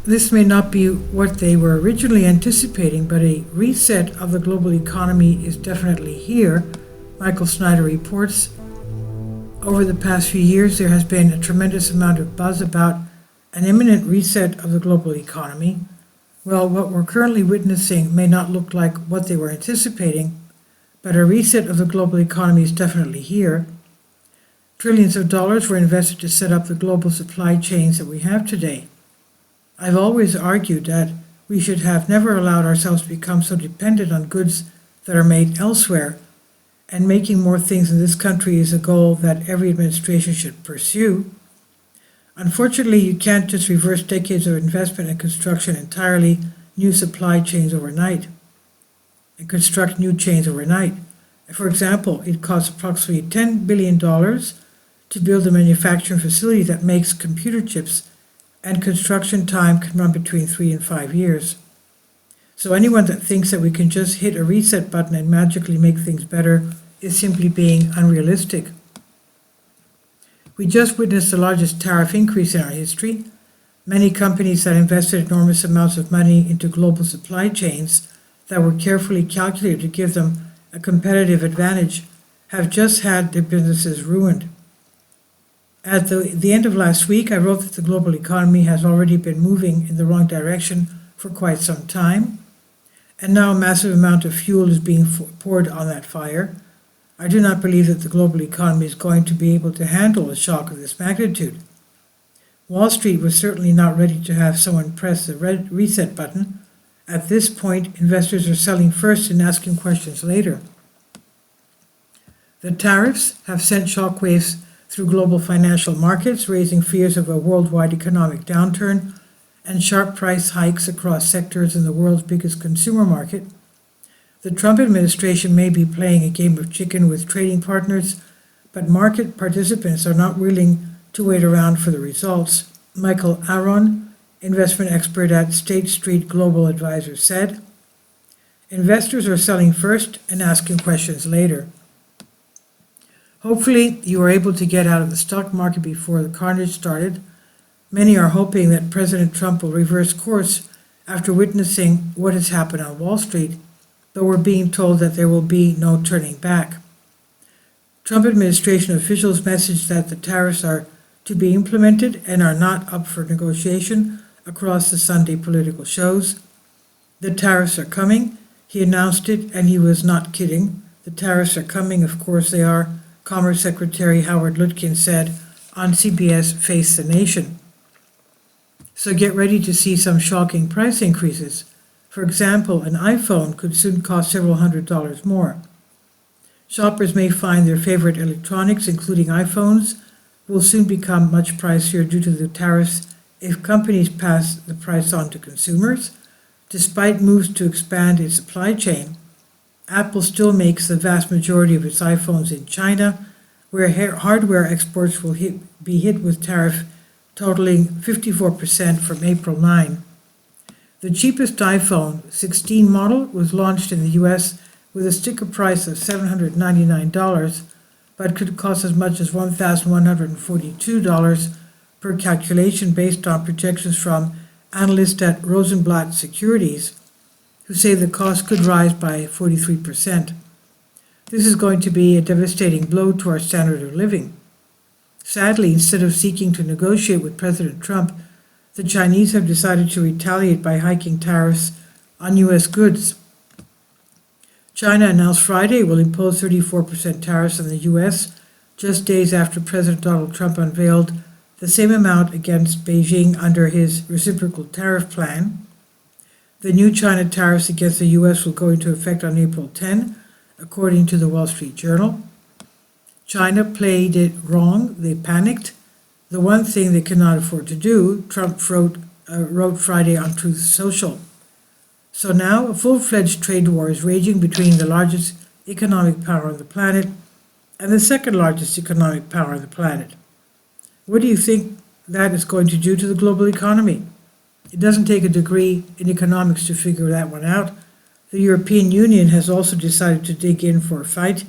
This may not be what they were originally anticipating, but a reset of the global economy is definitely here, Michael Snyder reports. Over the past few years, there has been a tremendous amount of buzz about an imminent reset of the global economy. Well, what we're currently witnessing may not look like what they were anticipating, but a reset of the global economy is definitely here. Trillions of dollars were invested to set up the global supply chains that we have today. I've always argued that we should have never allowed ourselves to become so dependent on goods that are made elsewhere, and making more things in this country is a goal that every administration should pursue. Unfortunately, you can't just reverse decades of investment and construction entirely new supply chains overnight and construct new chains overnight. For example, it costs approximately $10 billion to build a manufacturing facility that makes computer chips, and construction time can run between 3 and 5 years. So anyone that thinks that we can just hit a reset button and magically make things better is simply being unrealistic. We just witnessed the largest tariff increase in our history. Many companies that invested enormous amounts of money into global supply chains that were carefully calculated to give them a competitive advantage have just had their businesses ruined. At the end of last week, I wrote that the global economy has already been moving in the wrong direction for quite some time, and now a massive amount of fuel is being poured on that fire. I do not believe that the global economy is going to be able to handle a shock of this magnitude. Wall Street was certainly not ready to have someone press the red reset button. At this point, investors are selling first and asking questions later. The tariffs have sent shockwaves through global financial markets, raising fears of a worldwide economic downturn and sharp price hikes across sectors in the world's biggest consumer market. The Trump administration may be playing a game of chicken with trading partners, but market participants are not willing to wait around for the results. Michael Aron, investment expert at State Street Global Advisors, said, "Investors are selling first and asking questions later." Hopefully, you were able to get out of the stock market before the carnage started. Many are hoping that President Trump will reverse course after witnessing what has happened on Wall Street, though we're being told that there will be no turning back. Trump administration officials messaged that the tariffs are to be implemented and are not up for negotiation across the Sunday political shows. The tariffs are coming. He announced it, and he was not kidding. The tariffs are coming, of course they are, Commerce Secretary Howard Lutkin said on CBS Face the Nation. So get ready to see some shocking price increases. For example, an iPhone could soon cost several $100s more. Shoppers may find their favorite electronics, including iPhones, will soon become much pricier due to the tariffs if companies pass the price on to consumers. Despite moves to expand its supply chain, Apple still makes the vast majority of its iPhones in China, where hardware exports will be hit with tariff totaling 54% from April 9. The cheapest iPhone 16 model was launched in the US with a sticker price of $799, but could cost as much as $1,142 per calculation based on projections from analysts at Rosenblatt Securities, who say the cost could rise by 43%. This is going to be a devastating blow to our standard of living. Sadly, instead of seeking to negotiate with President Trump, the Chinese have decided to retaliate by hiking tariffs on U.S. goods. China announced Friday it will impose 34% tariffs on the U.S., just days after President Donald Trump unveiled the same amount against Beijing under his reciprocal tariff plan. The new China tariffs against the U.S. will go into effect on April 10, according to the Wall Street Journal. China played it wrong. They panicked. The one thing they cannot afford to do, Trump wrote Friday on Truth Social. So now a full-fledged trade war is raging between the largest economic power on the planet and the second largest economic power on the planet. What do you think that is going to do to the global economy? It doesn't take a degree in economics to figure that one out. The European Union has also decided to dig in for a fight.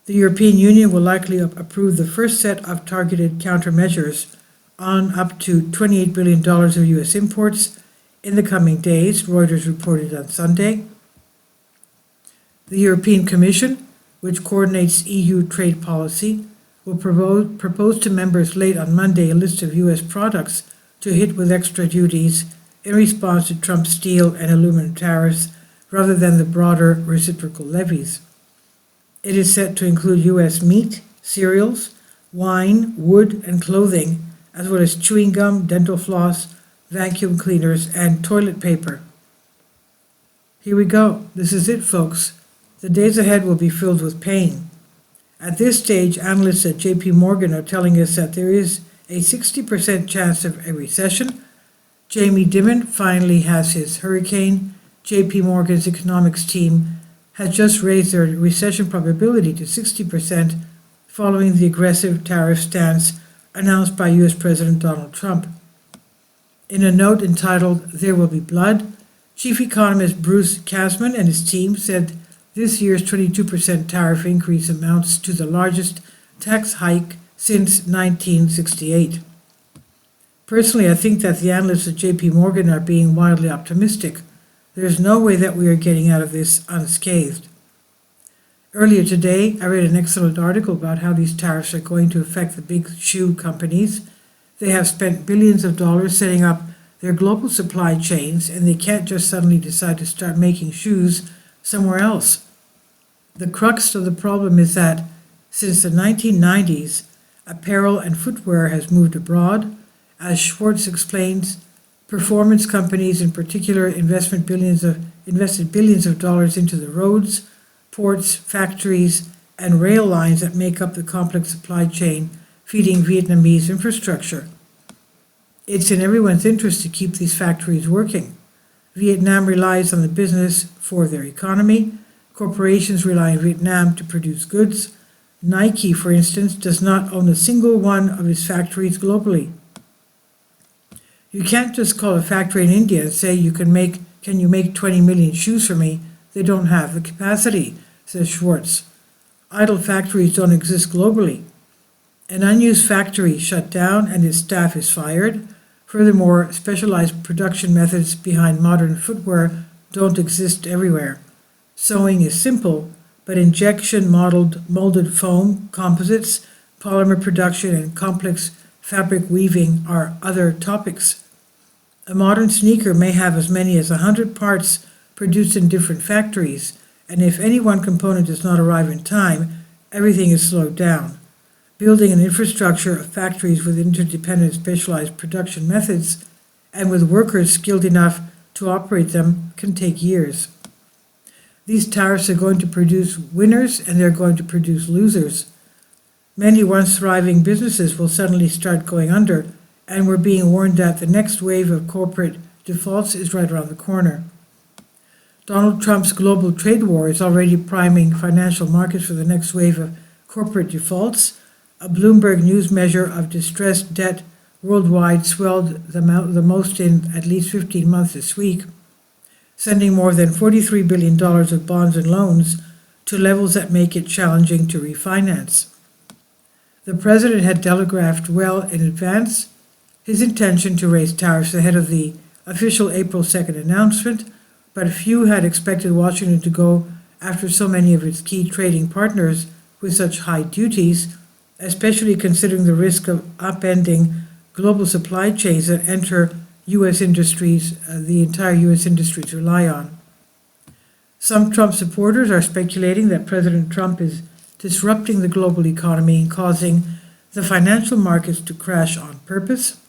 The European Union will likely approve the first set of targeted countermeasures on up to $28 billion of U.S. imports in the coming days, Reuters reported on Sunday. The European Commission, which coordinates EU trade policy, will propose to members late on Monday a list of U.S. products to hit with extra duties in response to Trump's steel and aluminum tariffs rather than the broader reciprocal levies. It is set to include U.S. meat, cereals, wine, wood, and clothing, as well as chewing gum, dental floss, vacuum cleaners, and toilet paper. Here we go. This is it, folks. The days ahead will be filled with pain. At this stage, analysts at J.P. Morgan are telling us that there is a 60% chance of a recession. Jamie Dimon finally has his hurricane. J.P. Morgan's economics team has just raised their recession probability to 60% following the aggressive tariff stance announced by U.S. President Donald Trump. In a note entitled "There Will Be Blood," Chief Economist Bruce Kasman and his team said this year's 22% tariff increase amounts to the largest tax hike since 1968. Personally, I think that the analysts at J.P. Morgan are being wildly optimistic. There is no way that we are getting out of this unscathed. Earlier today, I read an excellent article about how these tariffs are going to affect the big shoe companies. They have spent billions of dollars setting up their global supply chains, and they can't just suddenly decide to start making shoes somewhere else. The crux of the problem is that since the 1990s, apparel and footwear has moved abroad. As Schwartz explains, performance companies in particular invested billions of dollars into the roads, ports, factories, and rail lines that make up the complex supply chain feeding Vietnamese infrastructure. It's in everyone's interest to keep these factories working. Vietnam relies on the business for their economy. Corporations rely on Vietnam to produce goods. Nike, for instance, does not own a single one of its factories globally. You can't just call a factory in India and say can you make 20 million shoes for me? They don't have the capacity, says Schwartz. Idle factories don't exist globally. An unused factory shut down and its staff is fired. Furthermore, specialized production methods behind modern footwear don't exist everywhere. Sewing is simple, but injection molded foam, composites, polymer production, and complex fabric weaving are other topics. A modern sneaker may have as many as 100 parts produced in different factories, and if any one component does not arrive in time, everything is slowed down. Building an infrastructure of factories with interdependent specialized production methods and with workers skilled enough to operate them can take years. These tariffs are going to produce winners and they're going to produce losers. Many once thriving businesses will suddenly start going under, and we're being warned that the next wave of corporate defaults is right around the corner. Donald Trump's global trade war is already priming financial markets for the next wave of corporate defaults. A Bloomberg News measure of distressed debt worldwide swelled the most in at least 15 months this week, sending more than $43 billion of bonds and loans to levels that make it challenging to refinance. The president had telegraphed well in advance his intention to raise tariffs ahead of the official April 2nd announcement, but few had expected Washington to go after so many of its key trading partners with such high duties, especially considering the risk of upending global supply chains that U.S. industries, the entire U.S. industries rely on. Some Trump supporters are speculating that President Trump is disrupting the global economy and causing the financial markets to crash on purpose.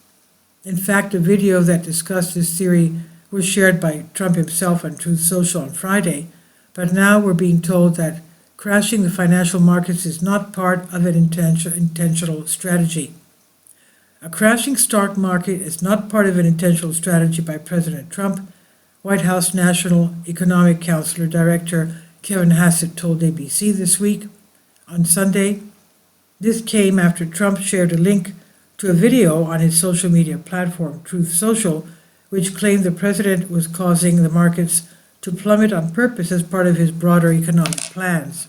In fact, a video that discussed this theory was shared by Trump himself on Truth Social on Friday, but now we're being told that crashing the financial markets is not part of an intentional strategy. A crashing stock market is not part of an intentional strategy by President Trump, White House National Economic Counselor Director Kevin Hassett told ABC this week. On Sunday, this came after Trump shared a link to a video on his social media platform, Truth Social, which claimed the president was causing the markets to plummet on purpose as part of his broader economic plans.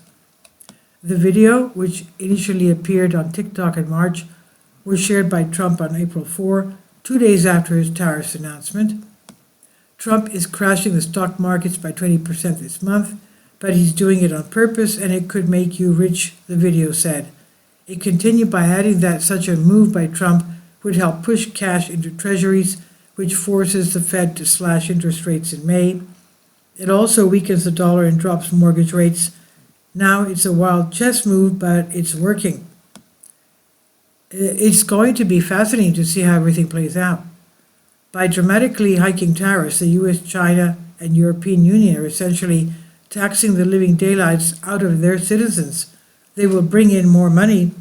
The video, which initially appeared on TikTok in March, were shared by Trump on April 4, 2 days after his tariffs announcement. Trump is crashing the stock markets by 20% this month, but he's doing it on purpose and it could make you rich, the video said. It continued by adding that such a move by Trump would help push cash into treasuries, which forces the Fed to slash interest rates in May. It also weakens the dollar and drops mortgage rates. Now it's a wild chess move, but it's working. It's going to be fascinating to see how everything plays out. By dramatically hiking tariffs, the US, China, and European Union are essentially taxing the living daylights out of their citizens. They will bring in more money.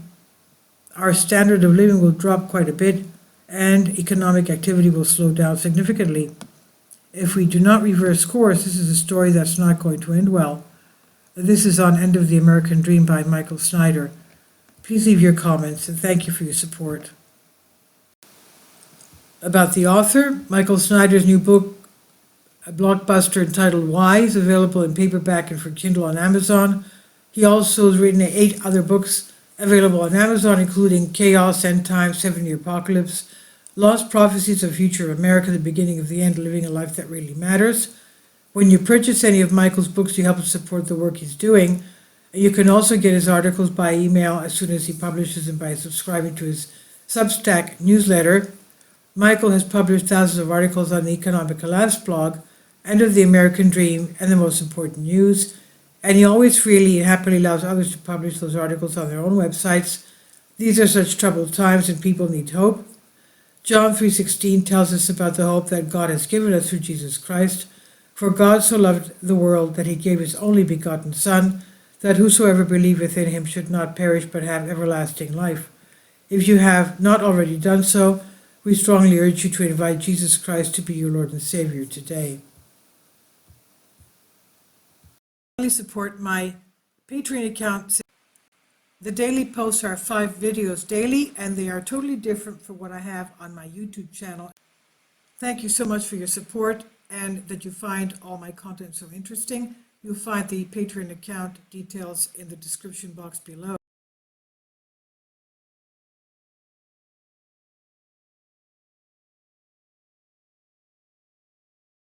Our standard of living will drop quite a bit, and economic activity will slow down significantly. If we do not reverse course, this is a story that's not going to end well. This is on End of the American Dream by Michael Snyder. Please leave your comments, and thank you for your support. About the author, Michael Snyder's new book, a blockbuster entitled Why, is available in paperback and for Kindle on Amazon. He also has written 8 other books available on Amazon, including Chaos, End Times, 7-Year Apocalypse, Lost Prophecies of Future America, The Beginning of the End, Living a Life That Really Matters. When you purchase any of Michael's books, you help to support the work he's doing. You can also get his articles by email as soon as he publishes them by subscribing to his Substack newsletter. Michael has published thousands of articles on the Economic Collapse blog, End of the American Dream, and The Most Important News, and he always freely and happily allows others to publish those articles on their own websites. These are such troubled times and people need hope. John 3:16 tells us about the hope that God has given us through Jesus Christ. For God so loved the world that he gave his only begotten Son, that whosoever believeth in him should not perish but have everlasting life. If you have not already done so, we strongly urge you to invite Jesus Christ to be your Lord and Savior today. Please support my Patreon account. The daily posts are 5 videos daily, and they are totally different from what I have on my YouTube channel. Thank you so much for your support and that you find all my content so interesting. You'll find the Patreon account details in the description box below.